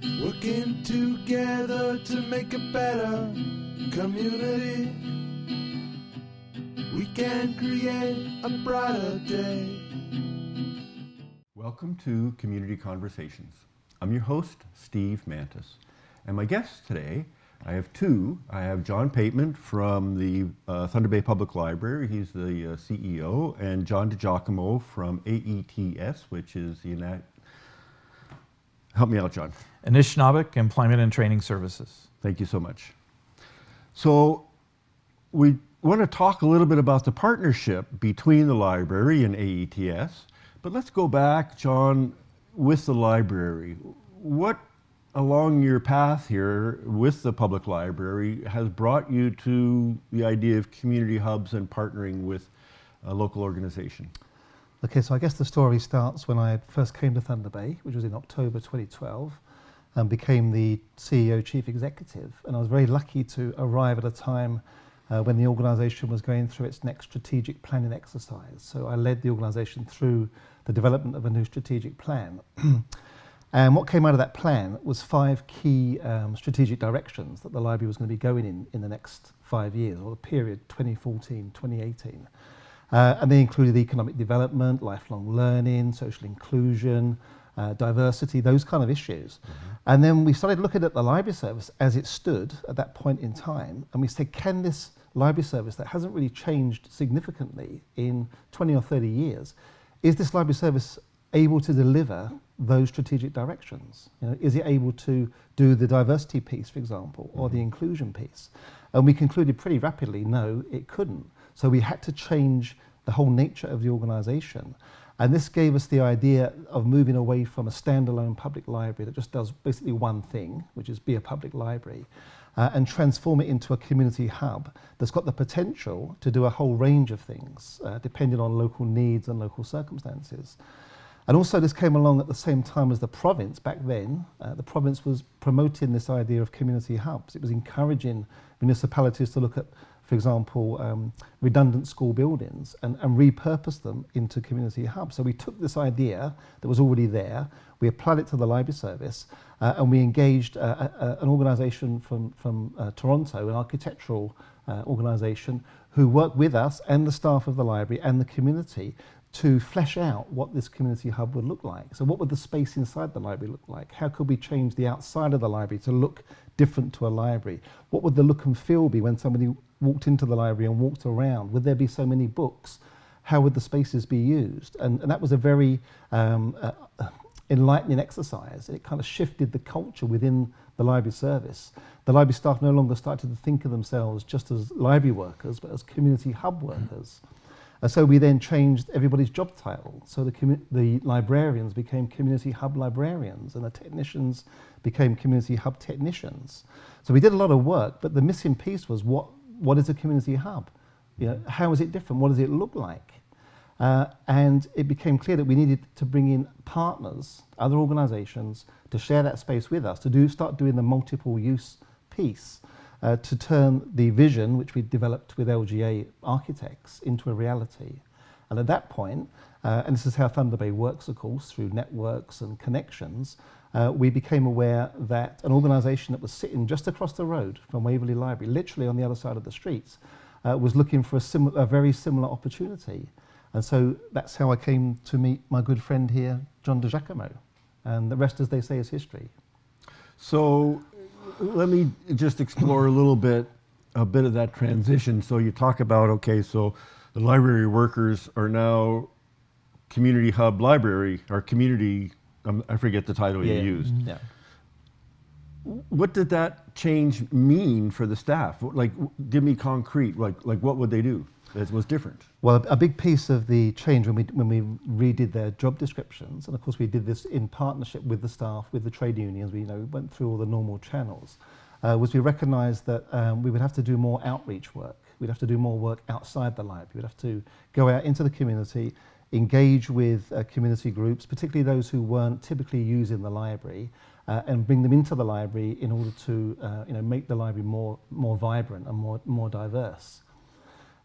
Working together to make a better community. We can create a brighter day. Welcome to Community Conversations. I'm your host, Steve Mantis. And my guests today, I have two. I have John Pateman from the Thunder Bay Public Library. He's the CEO. And John DeGiacomo from Aets, which is the help me out, John. Anishinabek Employment and Training Services. Thank you so much. So we want to talk a little bit about the partnership between the library and Aets, but let's go back, John, with the library. What along your path here with the public library has brought you to the idea of community hubs and partnering with a local organization? Okay, so I guess the story starts when I first came to Thunder Bay, which was in October 2012, and became the CEO Chief Executive. And I was very lucky to arrive at a time when the organisation was going through its next strategic planning exercise. So I led the organisation through the development of a new strategic plan. And what came out of that plan was 5 key strategic directions that the library was going to be going in the next 5 years, or the period 2014-2018. And they included economic development, lifelong learning, social inclusion, diversity, those kind of issues. Mm-hmm. And then we started looking at the library service as it stood at that point in time, and we said, can this library service that hasn't really changed significantly in 20 or 30 years, is this library service able to deliver those strategic directions? You know, is it able to do the diversity piece, for example, or the inclusion piece? And we concluded pretty rapidly, no, it couldn't. So we had to change the whole nature of the organisation. And this gave us the idea of moving away from a standalone public library that just does basically one thing, which is be a public library, and transform it into a community hub that's got the potential to do a whole range of things, depending on local needs and local circumstances. And also this came along at the same time as the province back then. The province was promoting this idea of community hubs. It was encouraging municipalities to look at, for example, redundant school buildings and repurpose them into community hubs. So we took this idea that was already there, we applied it to the library service, and we engaged an organisation from Toronto, an architectural organisation, who worked with us and the staff of the library and the community to flesh out what this community hub would look like. So what would the space inside the library look like? How could we change the outside of the library to look different to a library? What would the look and feel be when somebody walked into the library and walked around? Would there be so many books? How would the spaces be used? And that was a very enlightening exercise. It kind of shifted the culture within the library service. The library staff no longer started to think of themselves just as library workers, but as community hub workers. So we then changed everybody's job title. So the librarians became community hub librarians, and the technicians became community hub technicians. So we did a lot of work, but the missing piece was what is a community hub? You know, how is it different? What does it look like? And it became clear that we needed to bring in partners, other organisations, to share that space with us, to start doing the multiple use piece. To turn the vision, which we developed with LGA architects, into a reality. And at that point, and this is how Thunder Bay works, of course, through networks and connections, we became aware that an organisation that was sitting just across the road from Waverley Library, literally on the other side of the streets, was looking for a very similar opportunity. And so that's how I came to meet my good friend here, John DeGiacomo. And the rest, as they say, is history. So let me just explore a bit of that transition. So you talk about, okay, so the library workers are now community hub library, or community, I forget the title you used. Yeah. What did that change mean for the staff? Like, give me concrete, like what would they do that was different? Well, a big piece of the change when we redid their job descriptions, and of course we did this in partnership with the staff, with the trade unions, we went through all the normal channels, was we recognised that we would have to do more outreach work. We'd have to do more work outside the library. We'd have to go out into the community, engage with community groups, particularly those who weren't typically using the library, and bring them into the library in order to make the library more vibrant and more diverse.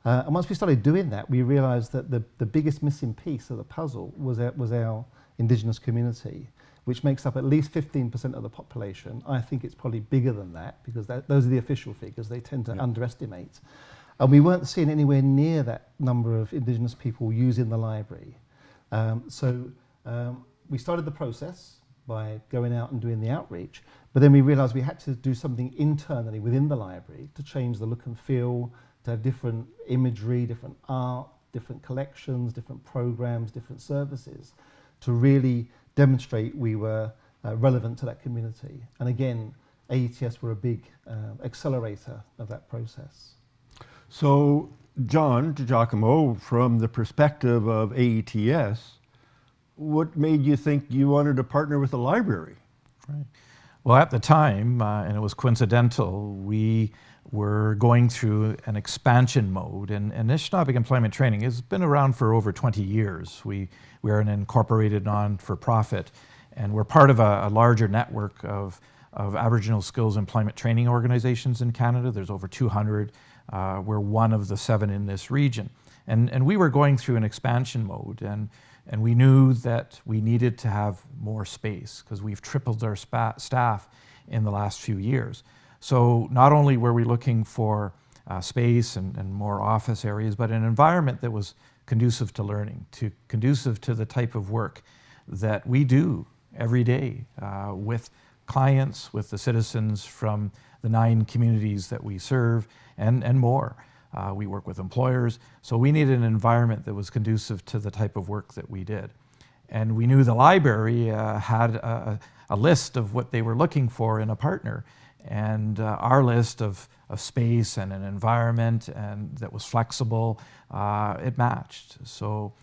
And once we started doing that, we realised that the biggest missing piece of the puzzle was our Indigenous community. which makes up at least 15% of the population. I think it's probably bigger than that because those are the official figures. They tend to underestimate. And we weren't seeing anywhere near that number of Indigenous people using the library. So we started the process by going out and doing the outreach, but then we realised we had to do something internally within the library to change the look and feel, to have different imagery, different art, different collections, different programs, different services, to really demonstrate we were relevant to that community. And again, Aets were a big accelerator of that process. So, John DeGiacomo, from the perspective of Aets, what made you think you wanted to partner with the library? Right. Well, at the time, and it was coincidental, we were going through an expansion mode, and Anishinabek employment training has been around for over 20 years. We are an incorporated non-for-profit, and we're part of a larger network of Aboriginal skills employment training organizations in Canada. There's over 200. We're one of the 7 in this region. And we were going through an expansion mode, and we knew that we needed to have more space because we've tripled our staff in the last few years. So not only were we looking for space and more office areas, but an environment that was conducive to learning, conducive to the type of work that we do every day with clients, with the citizens from the 9 communities that we serve, and more. We work with employers, so we needed an environment that was conducive to the type of work that we did. And we knew the library had a list of what they were looking for in a partner, and our list of space and an environment and that was flexible, it matched. So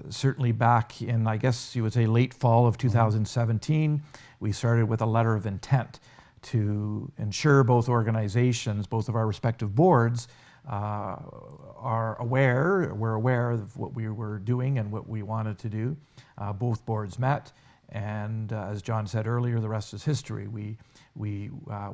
certainly back in, I guess you would say, late fall of 2017, we started with a letter of intent to ensure both organizations, both of our respective boards, we're aware of what we were doing and what we wanted to do. Both boards met, and as John said earlier, the rest is history. We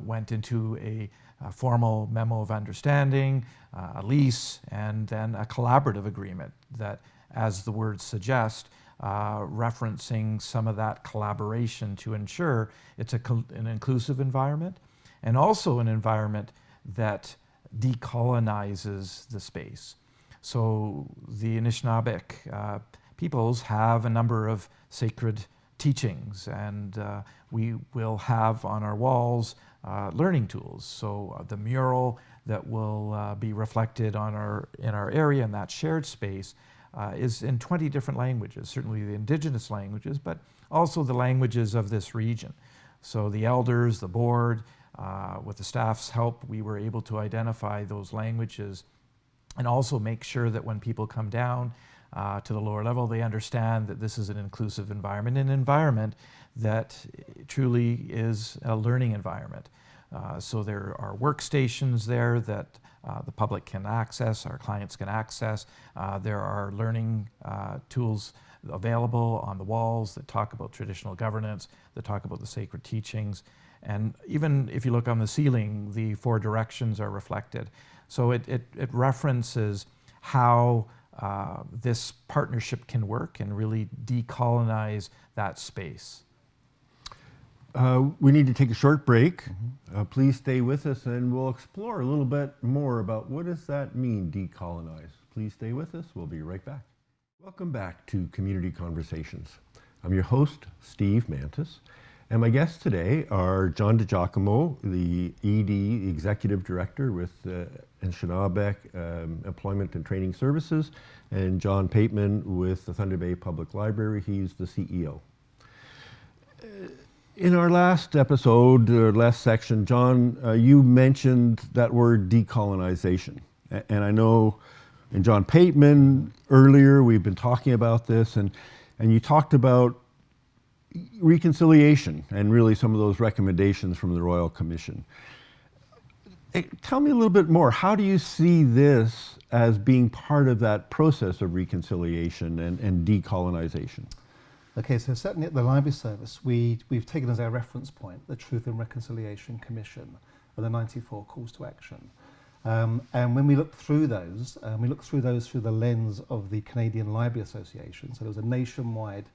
went into a formal memo of understanding, a lease, and then a collaborative agreement that, as the words suggest, referencing some of that collaboration to ensure it's an inclusive environment, and also an environment that decolonizes the space. So the Anishinabek peoples have a number of sacred teachings, and we will have on our walls learning tools. So the mural that will be reflected in our area in that shared space is in 20 different languages, certainly the Indigenous languages, but also the languages of this region. So the elders, the board, with the staff's help, we were able to identify those languages and also make sure that when people come down to the lower level, they understand that this is an inclusive environment, an environment that truly is a learning environment. So there are workstations there that the public can access, our clients can access. There are learning tools available on the walls that talk about traditional governance, that talk about the sacred teachings. And even if you look on the ceiling, the 4 directions are reflected. So it references how this partnership can work and really decolonize that space. We need to take a short break. Please stay with us and we'll explore a little bit more about what does that mean, decolonize. Please stay with us. We'll be right back. Welcome back to Community Conversations. I'm your host, Steve Mantis, and my guests today are John DeGiacomo, the ED Executive Director with Anishinabek Employment and Training Services, and John Pateman with the Thunder Bay Public Library. He's the CEO. In our last episode, last section, John, you mentioned that word decolonization. And I know in John Pateman earlier, we've been talking about this, and you talked about reconciliation and really some of those recommendations from the Royal Commission. Tell me a little bit more. How do you see this as being part of that process of reconciliation and decolonization? Okay, so certainly at the Library Service, we've taken as our reference point the Truth and Reconciliation Commission and the 94 calls to action. And when we look through those, we look through those through the lens of the Canadian Library Association. So there was a nationwide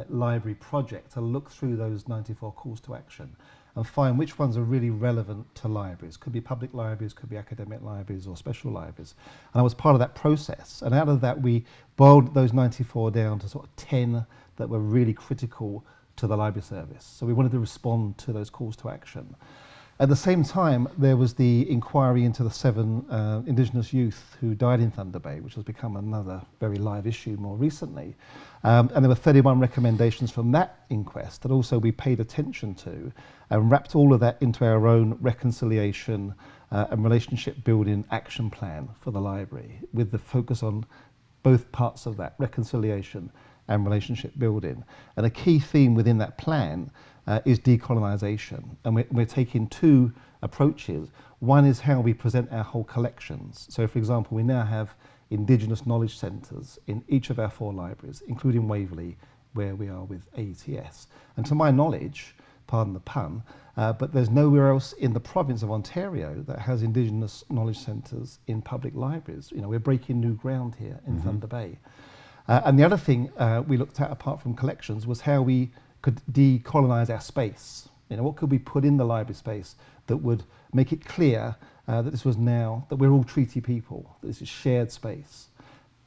library project to look through those 94 calls to action and find which ones are really relevant to libraries. Could be public libraries, could be academic libraries or special libraries. And I was part of that process. And out of that, we boiled those 94 down to sort of 10 that were really critical to the library service. So we wanted to respond to those calls to action. At the same time, there was the inquiry into the 7 Indigenous youth who died in Thunder Bay, which has become another very live issue more recently. And there were 31 recommendations from that inquest that also we paid attention to and wrapped all of that into our own reconciliation and relationship building action plan for the library, with the focus on both parts of that, reconciliation and relationship building. And a key theme within that plan is decolonization. And we're taking 2 approaches. One is how we present our whole collections. So for example, we now have Indigenous knowledge centres in each of our 4 libraries, including Waverley, where we are with Aets. And to my knowledge, pardon the pun, but there's nowhere else in the province of Ontario that has Indigenous knowledge centres in public libraries. You know, we're breaking new ground here in Thunder Bay. And the other thing we looked at, apart from collections, was how we could decolonize our space. You know, what could we put in the library space that would make it clear that this was now, that we're all treaty people, that this is shared space.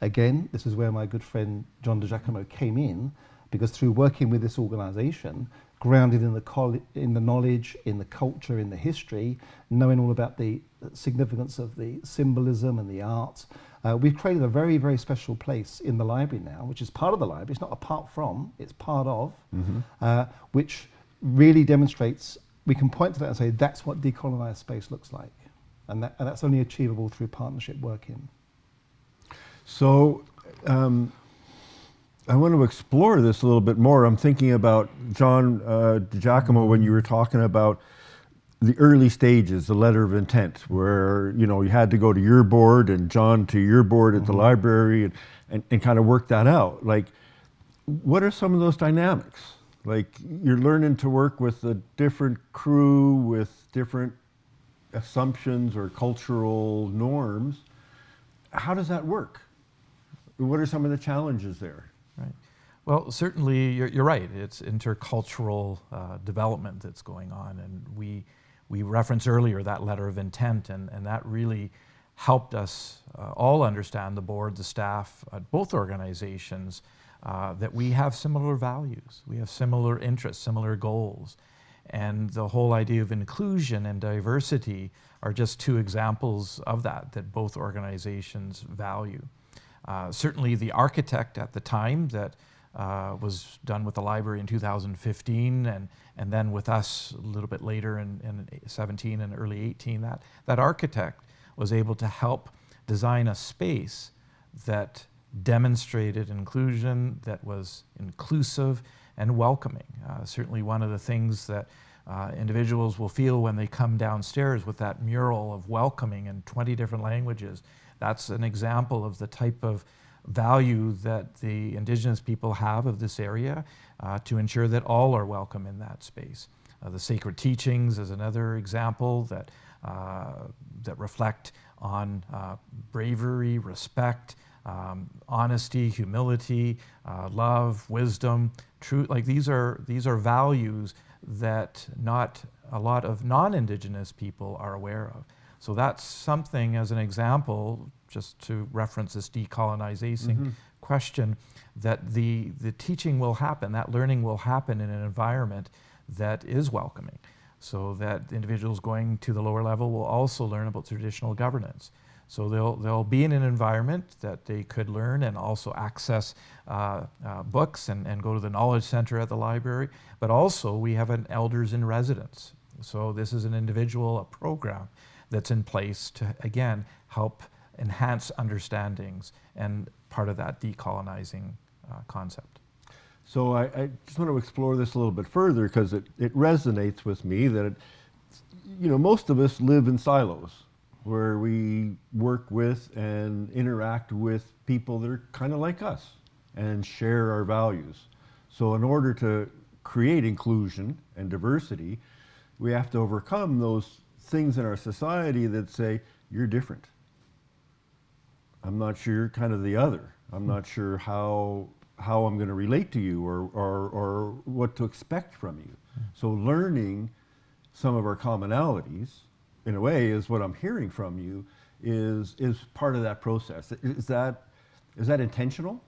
Again, this is where my good friend John DeGiacomo came in, because through working with this organization, grounded in the knowledge, in the culture, in the history, knowing all about the significance of the symbolism and the art, we've created a very, very special place in the library now, which is part of the library. It's not apart from, it's part of, which really demonstrates, we can point to that and say, that's what decolonized space looks like. And that's only achievable through partnership working. So I want to explore this a little bit more. I'm thinking about John DeGiacomo when you were talking about the early stages, the letter of intent, where you had to go to your board and John to your board at the library and kind of work that out. Like, what are some of those dynamics? Like, you're learning to work with a different crew with different assumptions or cultural norms. How does that work? What are some of the challenges there? Right. Well, certainly you're right. It's intercultural development that's going on, and we referenced earlier that letter of intent, and that really helped us all understand, the board, the staff at both organizations, that we have similar values, we have similar interests, similar goals. And the whole idea of inclusion and diversity are just 2 examples of that both organizations value. Certainly the architect at the time that was done with the library in 2015 and then with us a little bit later in 17 and early 18, that architect was able to help design a space that demonstrated inclusion, that was inclusive and welcoming. Certainly one of the things that individuals will feel when they come downstairs with that mural of welcoming in 20 different languages, that's an example of the type of value that the Indigenous people have of this area to ensure that all are welcome in that space. The sacred teachings is another example that reflect on bravery, respect, honesty, humility, love, wisdom, truth. Like these are values that not a lot of non-Indigenous people are aware of. So that's something, as an example, just to reference this decolonization question, that the teaching will happen, that learning will happen in an environment that is welcoming, so that individuals going to the lower level will also learn about traditional governance. So they'll be in an environment that they could learn and also access books and go to the knowledge center at the library, but also we have an elders in residence. So this is an individual, a program that's in place to, again, help enhance understandings and part of that decolonizing concept. So I just want to explore this a little bit further, because it resonates with me that, most of us live in silos where we work with and interact with people that are kind of like us and share our values. So in order to create inclusion and diversity, we have to overcome those things in our society that say, you're different. I'm not sure, you're kind of the other. I'm not sure how how I'm going to relate to you or what to expect from you. So learning some of our commonalities, in a way, is what I'm hearing from you, is part of that process. Is that intentional?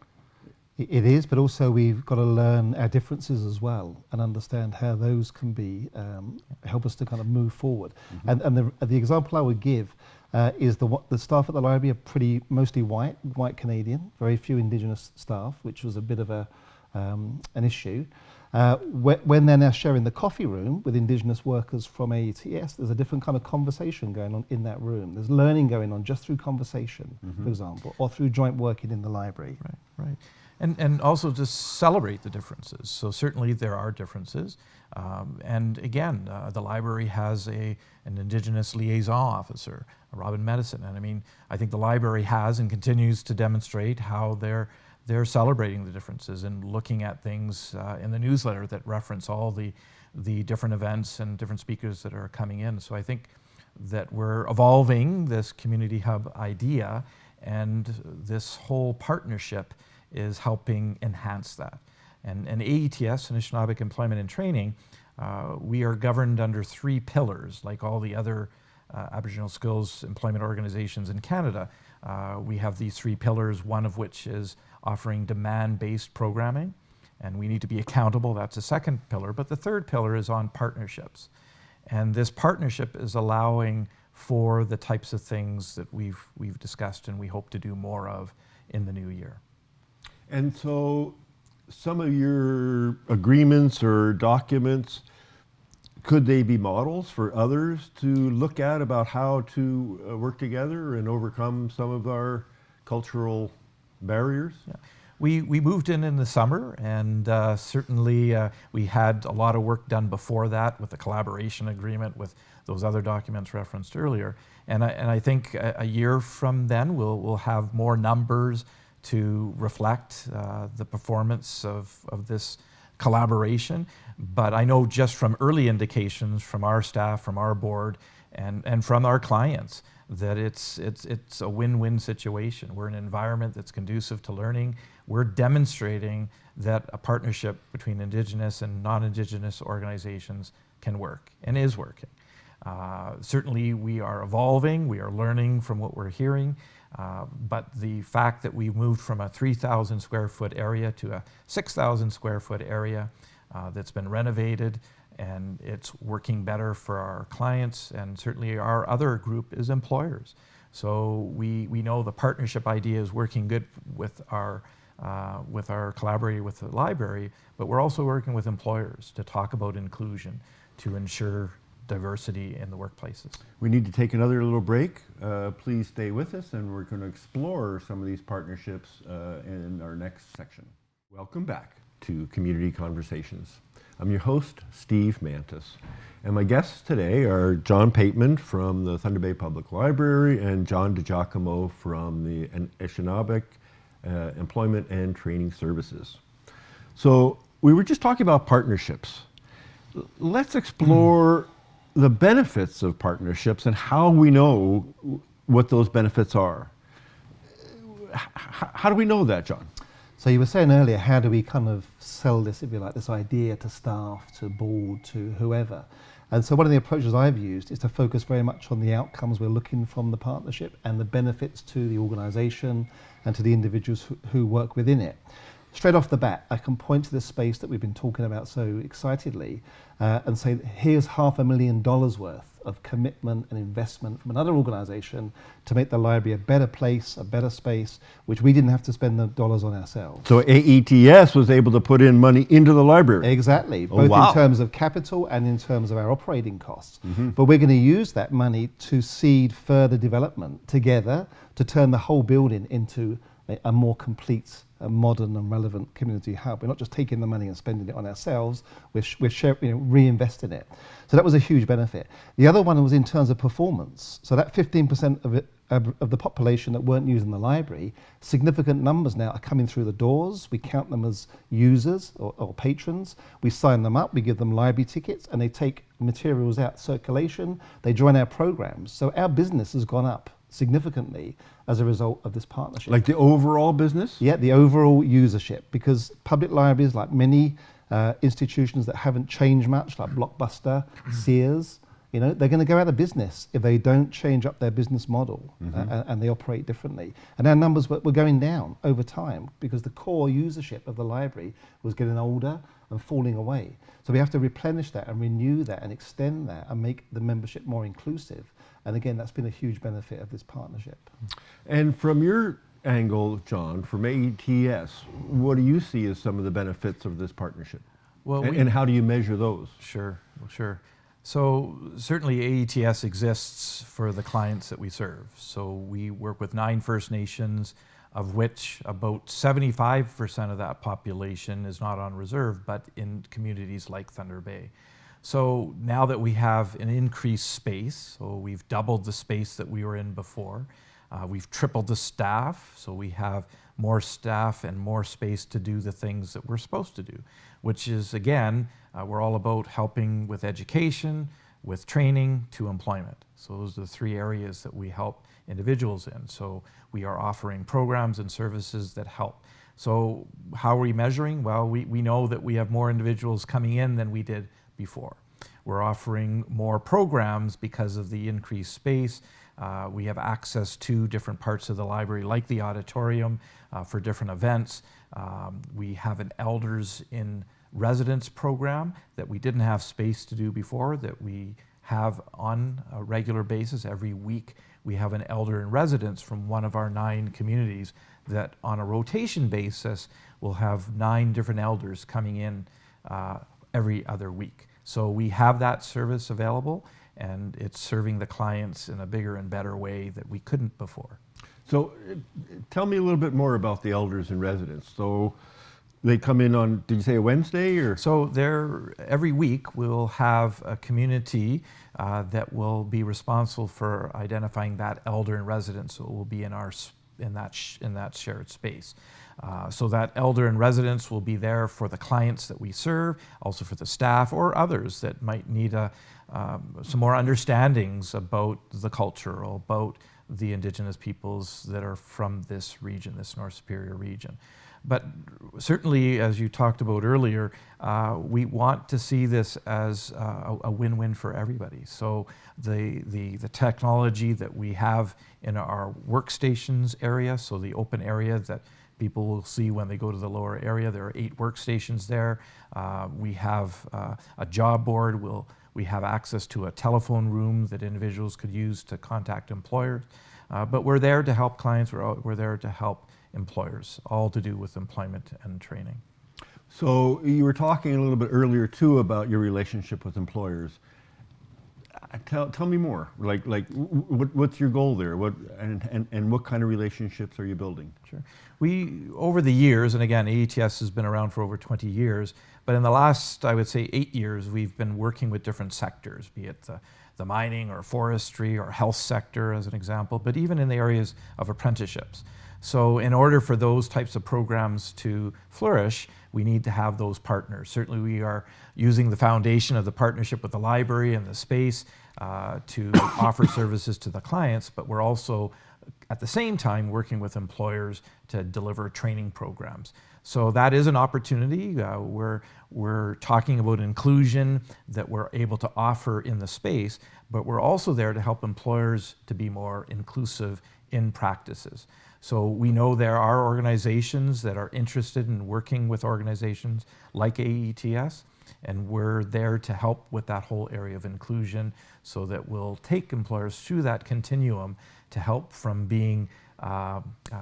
It is, but also we've got to learn our differences as well and understand how those can be help us to kind of move forward. And the example I would give is the staff at the library are mostly white Canadian, very few Indigenous staff, which was a bit of an issue. When they're now sharing the coffee room with Indigenous workers from Aets, there's a different kind of conversation going on in that room. There's learning going on just through conversation, for example, or through joint working in the library. Right. And also just celebrate the differences. So certainly there are differences. And again, the library has an Indigenous liaison officer, Robin Medicine. And I mean, I think the library has and continues to demonstrate how they're celebrating the differences and looking at things in the newsletter that reference all the different events and different speakers that are coming in. So I think that we're evolving this community hub idea, and this whole partnership is helping enhance that. And Aets, Anishinabek Employment and Training, we are governed under 3 pillars, like all the other Aboriginal skills employment organizations in Canada. We have these 3 pillars, one of which is offering demand-based programming, and we need to be accountable. That's the second pillar. But the third pillar is on partnerships. And this partnership is allowing for the types of things that we've discussed and we hope to do more of in the new year. And so some of your agreements or documents, could they be models for others to look at about how to work together and overcome some of our cultural barriers? Yeah. We moved in the summer, and certainly we had a lot of work done before that with the collaboration agreement with those other documents referenced earlier. And I think a year from then we'll have more numbers to reflect the performance of this collaboration. But I know just from early indications from our staff, from our board, and from our clients, that it's a win-win situation. We're in an environment that's conducive to learning. We're demonstrating that a partnership between Indigenous and non-Indigenous organizations can work and is working. Certainly we are evolving, we are learning from what we're hearing, but the fact that we moved from a 3,000 square foot area to a 6,000 square foot area that's been renovated, and it's working better for our clients, and certainly our other group is employers. So we know the partnership idea is working good with our collaborator with the library, but we're also working with employers to talk about inclusion, to ensure diversity in the workplaces. We need to take another little break. Please stay with us, and we're going to explore some of these partnerships in our next section. Welcome back to Community Conversations. I'm your host, Steve Mantis, and my guests today are John Pateman from the Thunder Bay Public Library and John DeGiacomo from the Anishinabek Employment and Training Services. So we were just talking about partnerships. Let's explore the benefits of partnerships and how we know what those benefits are. How do we know that, John? So you were saying earlier, how do we kind of sell this, if you like, this idea to staff, to board, to whoever? And so one of the approaches I've used is to focus very much on the outcomes we're looking from the partnership and the benefits to the organisation and to the individuals who work within it. Straight off the bat, I can point to this space that we've been talking about so excitedly and say, here's $500,000 worth of commitment and investment from another organisation to make the library a better place, a better space, which we didn't have to spend the dollars on ourselves. So Aets was able to put in money into the library. Exactly, both in terms of capital and in terms of our operating costs. But we're going to use that money to seed further development together to turn the whole building into a more complete, a modern and relevant community hub. We're not just taking the money and spending it on ourselves, we're reinvesting it. So that was a huge benefit. The other one was in terms of performance. So that 15% of the population that weren't using the library, significant numbers now are coming through the doors. We count them as users or patrons. We sign them up, we give them library tickets, and they take materials out circulation. They join our programs. So our business has gone up significantly as a result of this partnership. Like the overall business? Yeah, the overall usership, because public libraries, like many institutions that haven't changed much, like Blockbuster, Sears, you know, they're going to go out of business if they don't change up their business model and they operate differently. And our numbers were going down over time because the core usership of the library was getting older and falling away. So we have to replenish that and renew that and extend that and make the membership more inclusive. And again, that's been a huge benefit of this partnership. And from your angle, John, from Aets, what do you see as some of the benefits of this partnership? Well, and how do you measure those? Sure. So certainly Aets exists for the clients that we serve. So we work with 9 First Nations, of which about 75% of that population is not on reserve, but in communities like Thunder Bay. So now that we have an increased space, so we've doubled the space that we were in before, we've tripled the staff, so we have more staff and more space to do the things that we're supposed to do, which is, again, we're all about helping with education, with training, to employment. So those are the 3 areas that we help individuals in. So we are offering programs and services that help. So how are we measuring? Well, we know that we have more individuals coming in than we did before. We're offering more programs because of the increased space. We have access to different parts of the library, like the auditorium, for different events. We have an Elders in Residence program that we didn't have space to do before, that we have on a regular basis. Every week we have an Elder in Residence from one of our 9 communities that on a rotation basis will have 9 different elders coming in every other week. So we have that service available, and it's serving the clients in a bigger and better way that we couldn't before. So tell me a little bit more about the Elders in Residence. So they come in on, did you say a Wednesday? Or? So every week we'll have a community that will be responsible for identifying that Elder in Residence. So it will be in that shared space. So that Elder in Residence will be there for the clients that we serve, also for the staff or others that might need some more understandings about the culture or about the Indigenous peoples that are from this region, this North Superior region. But certainly, as you talked about earlier, we want to see this as a win-win for everybody. So the technology that we have in our workstations area, so the open area that people will see when they go to the lower area, there are 8 workstations there. We have a job board. We have access to a telephone room that individuals could use to contact employers. But we're there to help clients. We're there to help employers, all to do with employment and training. So you were talking a little bit earlier too about your relationship with employers. Tell me more. Like what's your goal there? And what kind of relationships are you building? Sure. We, over the years, and again, Aets has been around for over 20 years, but in the last, I would say, 8 years, we've been working with different sectors, be it the mining or forestry or health sector as an example, but even in the areas of apprenticeships. So in order for those types of programs to flourish, we need to have those partners. Certainly we are using the foundation of the partnership with the library and the space to offer services to the clients, but we're also at the same time working with employers to deliver training programs. So that is an opportunity. We're talking about inclusion that we're able to offer in the space, but we're also there to help employers to be more inclusive in practices. So we know there are organizations that are interested in working with organizations like Aets, and we're there to help with that whole area of inclusion so that we'll take employers through that continuum to help from being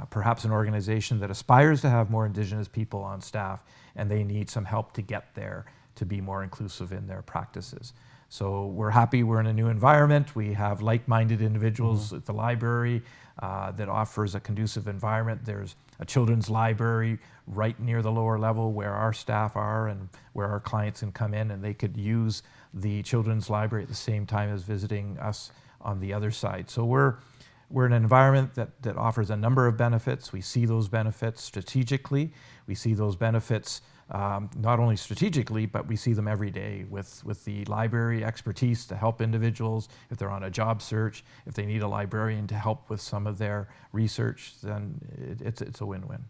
perhaps an organization that aspires to have more Indigenous people on staff, and they need some help to get there to be more inclusive in their practices. So we're happy we're in a new environment. We have like-minded individuals at the library that offers a conducive environment. There's a children's library right near the lower level where our staff are and where our clients can come in, and they could use the children's library at the same time as visiting us on the other side. So we're in an environment that offers a number of benefits. We see those benefits strategically. We see those benefits not only strategically, but we see them every day with the library expertise to help individuals. If they're on a job search, if they need a librarian to help with some of their research, then it's a win-win.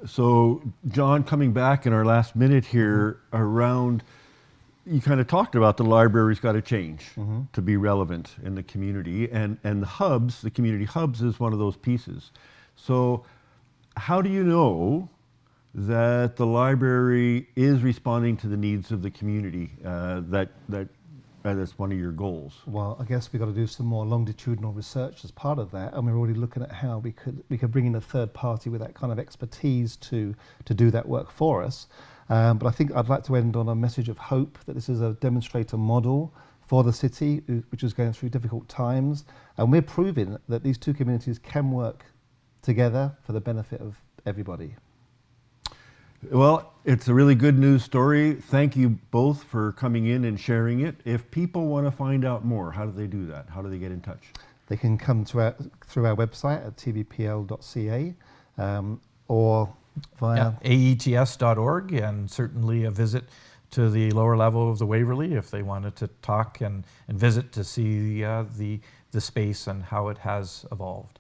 So, John, coming back in our last minute here around, you kind of talked about the library's got to change to be relevant in the community, and the hubs, the community hubs, is one of those pieces. So, how do you know that the library is responding to the needs of the community? That's one of your goals. Well, I guess we've got to do some more longitudinal research as part of that, and we're already looking at how we could bring in a third party with that kind of expertise to do that work for us. But I think I'd like to end on a message of hope that this is a demonstrator model for the city, which is going through difficult times, and we're proving that these two communities can work together for the benefit of everybody. Well, it's a really good news story. Thank you both for coming in and sharing it. If people want to find out more, how do they do that? How do they get in touch? They can come through our website at tbpl.ca or via aets.org, and certainly a visit to the lower level of the Waverley if they wanted to talk and visit to see the space and how it has evolved.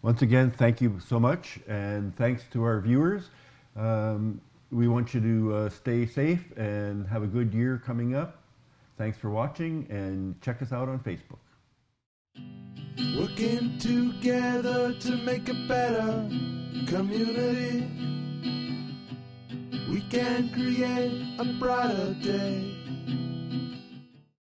Once again, thank you so much, and thanks to our viewers. We want you to stay safe and have a good year coming up. Thanks for watching, and check us out on Facebook. Working together to make a better community. We can create a brighter day.